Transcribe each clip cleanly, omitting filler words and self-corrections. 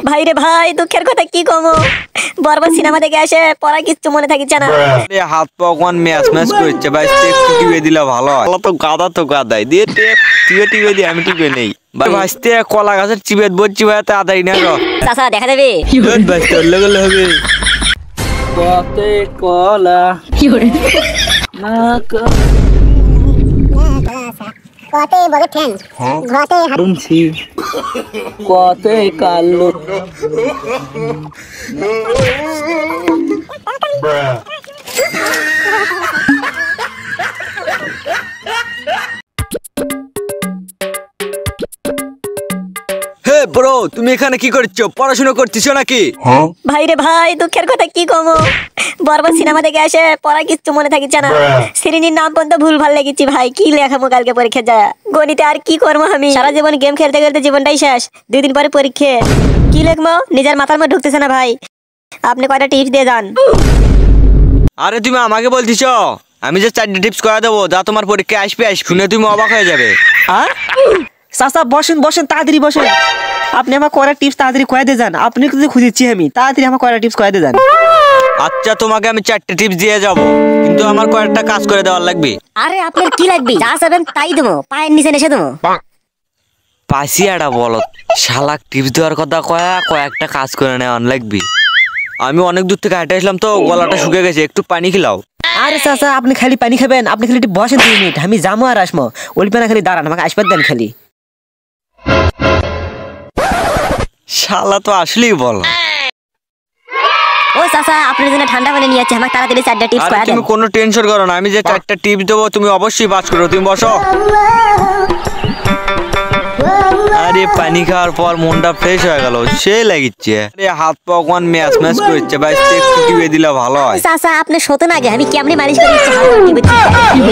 ভাই রে ভাই, দুঃখের কথা কি কমো। বরবাদ সিনেমা দেখে আসে পড়া কিছু মনে থাকিছে না। হাত পা কোন ম্যাচ ম্যাচ করছে ভাই, একটু টিপে দিলে ভালো হয়। তো গাদা তো গাদাই দিয়ে টিপে টিপে দিয়ে আমি টিপে নেই ভাই। ভাসতে কলা গাছের চিপেত বলছি ভাই, তাড়াতাড়ি না গো চাচা দেখা যাবে। ভাসতে গেলে হবে কতে কলা না কতে বড় ঠ্যাং ঘতে হারুমছি কতে কালো হে ব্রো, তুমি এখানে কি করছো? পড়াশোনা করতেছো নাকি? ভাই রে ভাই, দুঃখের কথা কি কমো। বরবাদ সিনেমা দেখে আসে পড়া কিছু মনে থাকিছে না। শ্রেণীর নাম পর্যন্ত ভুল ভাল লেগেছি ভাই। কি লেখাবো কালকে পরীক্ষা যায়? গণিতে আর কি করবো আমি? সারা জীবন গেম খেলতে খেলতে জীবনটাই শেষ। 2 দিন পরে পরীক্ষা, কি লিখবো নিজের মাথার মধ্যে ঢুকতেছে না ভাই। আপনি কয়টা টিপস দিয়ে যান। আরে তুমি আমাকে বলছিস আমি যে 4টা টিপস করে দেবো, যা তোমার পরীক্ষায় আসবে, শুনে তুমি অবাক হয়ে যাবে। চাচা বসেন বসেন, তাড়াতাড়ি বসেন। আপনি আমার কয়টা টিপস তাড়াতাড়ি কয়ে দিয়ে যান। আপনি কিন্তু খুঁজেছি আমি, তাড়াতাড়ি আমার কয়টা টিপস কয়ে দিয়ে যান। আচ্ছা, তোমাকে আমি 4টা টিপস দিয়ে যাব, কিন্তু আমার কয়েকটা কাজ করে দেওয়ার লাগবে। আরে আপনার কি লাগবে? যা চাবেন তাই দেবো, পায়ের নিচে এসে দেবো। পাশিয়াটা বলো, শালাক টিপস দেওয়ার কথা কয়েকটা কাজ করে নেওয়ার লাগবে। আমি অনেক দূর থেকে হেঁটে আসলাম তো, গলাটা শুকিয়ে গেছে, একটু পানি খিলাও। আরে চাচা, আপনি খালি পানি খাবেন? আপনি খালি একটু বসেন 2 মিনিট, আমি যাবো আর আসবো। ওলিপে না খালি দাঁড়ান, আমাকে আসবার দেন খালি। শালা তো আসলেই বল। ও চাচা, আপনার জন্য ঠান্ডা পানি নিয়ে যাচ্ছে, আমাকে তাড়াতাড়ি 4টা টিপস আরে কয়ে দেন। তুমি কোনো টেনশন করো না, আমি যে 4টা টিপস দেবো তুমি অবশ্যই পাস করো। তুমি বসো। আরে পানি খাওয়ার পর মনটা ফ্রেশ হয়ে গেল, সেই লাগিচ্ছে। আরে হাত পা কোন ম্যাচ ম্যাচ করছে ভাই, একটু টিপে দিলে ভালো হয়। চাচা আপনি শত না আগে আমি কেমনে মালিশ করে দিচ্ছি।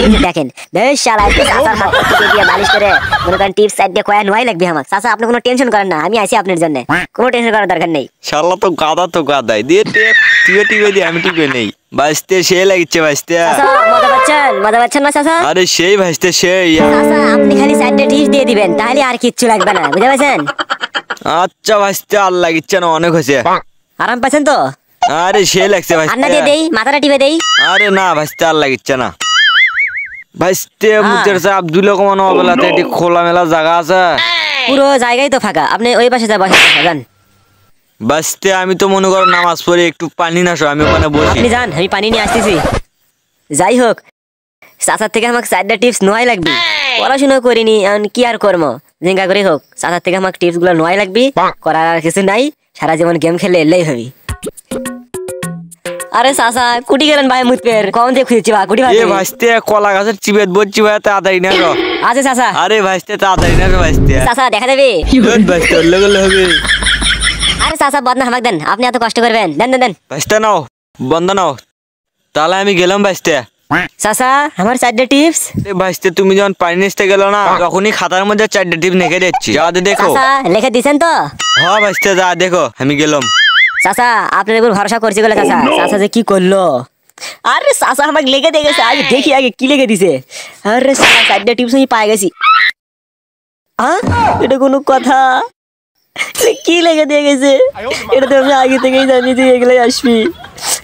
এই যে দেখেন, বেশ শালা চাচার হাত টিপে দিয়ে মালিশ করে মনে করেন টিপস 4টা কয়ে নয় লাগবে আমার। চাচা আপনি কোনো টেনশন করেন না, আমি আছি আপনার জন্য, কোনো টেনশন করার দরকার নেই। শালা তো গাদাই দিয়ে টিপে টিপে দিয়ে আমি টিপে নেই। ভাসতে সেই লাগিচ্ছে ভাসতে। মজা পাচ্ছেন না চাচা? আরে সেই ভাসতে সেই। চাচা আপনি খালি 4টা টিপস দিয়ে দিবেন, তাহলে আর কিচ্ছু লাগবে না, বুঝতে পারছেন? আচ্ছা ভাসতে আর লাগিচ্ছে না, অনেক হয়েছে। আরাম পাচ্ছেন তো? আরে সেই লাগছে ভাসতে। আন্না দিয়ে দেই, মাথাটা টিপে দেই। আরে না ভাসতে আর লাগিচ্ছে না ভাসতে। মুখের চাপ দুলে কমানো বেলাতে এটি খোলামেলা জায়গা আছে, পুরো জায়গায় তো ফাঁকা। আপনি ওই পাশে যা বসে যান। বাসতে আমি তো মনে করো নামাজ পড়ে একটু পানি না, আমি ওখানে বসি। আপনি যান, আমি পানি নিয়ে আসতেছি। যাই হোক, চাচার থেকে আমাকে 4টা টিপস নোয়াই লাগবে। পড়াশোনা করিনি, কি আর করবো, জিঙ্গা করে হোক চাচার থেকে আমাকে টিপস গুলো নোয়াই লাগবে। করার আর কিছু নাই, সারা জীবন গেম খেলে এলেই হবে। আরে চাচা কুটি গেলেন ভাই? মুতপের কখন দিয়ে খুঁজেছি বা কুটি ভাই। ভাসতে কলা গাছের চিপেত বলছি ভাই, তাড়াতাড়ি না গো। আচ্ছা চাচা। আরে ভাসতে তাড়াতাড়ি না গো ভাসতে। চাচা দেখা যাবে। ভাসতে গেলে হবে। আরে চাচা বদনা আমাকে দেন, আপনি এত কষ্ট করবেন, দেন দেন দেন। ভাসতে নাও, বন্ধ নাও। তাহলে আমি গেলাম ভাসতে। চাচা আমার 4টা টিপস। ভাসতে তুমি যখন পানি নিতে গেল না, তখনই খাতার মধ্যে 4টা টিপস লিখে দিচ্ছি, যা দেখো। চাচা লিখে দিছেন তো? হ্যাঁ ভাসতে যা দেখো, আমি গেলাম। চাচা আপনার উপর ভরসা করছি বলে চাচা। চাচা যে কি করলো। আরে চাচা আমাকে লিখে দিয়ে গেছে, আগে দেখি আগে কি লিখে দিছে। আরে চাচা 4টা টিপস আমি পাই গেছি। এটা কোনো কথা? কি লিখে দিয়ে গেছে? এটা তো আমি আগে থেকেই জানি যে এগুলোই আসবি।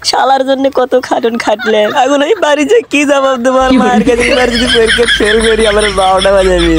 শালার জন্য কত খাটুন খাটলেন, এখন ওই বাড়ি যে কি জবাব দেবো? মার কাছে যদি পরীক্ষা ফেল করি আমার 12টা বাজাবে।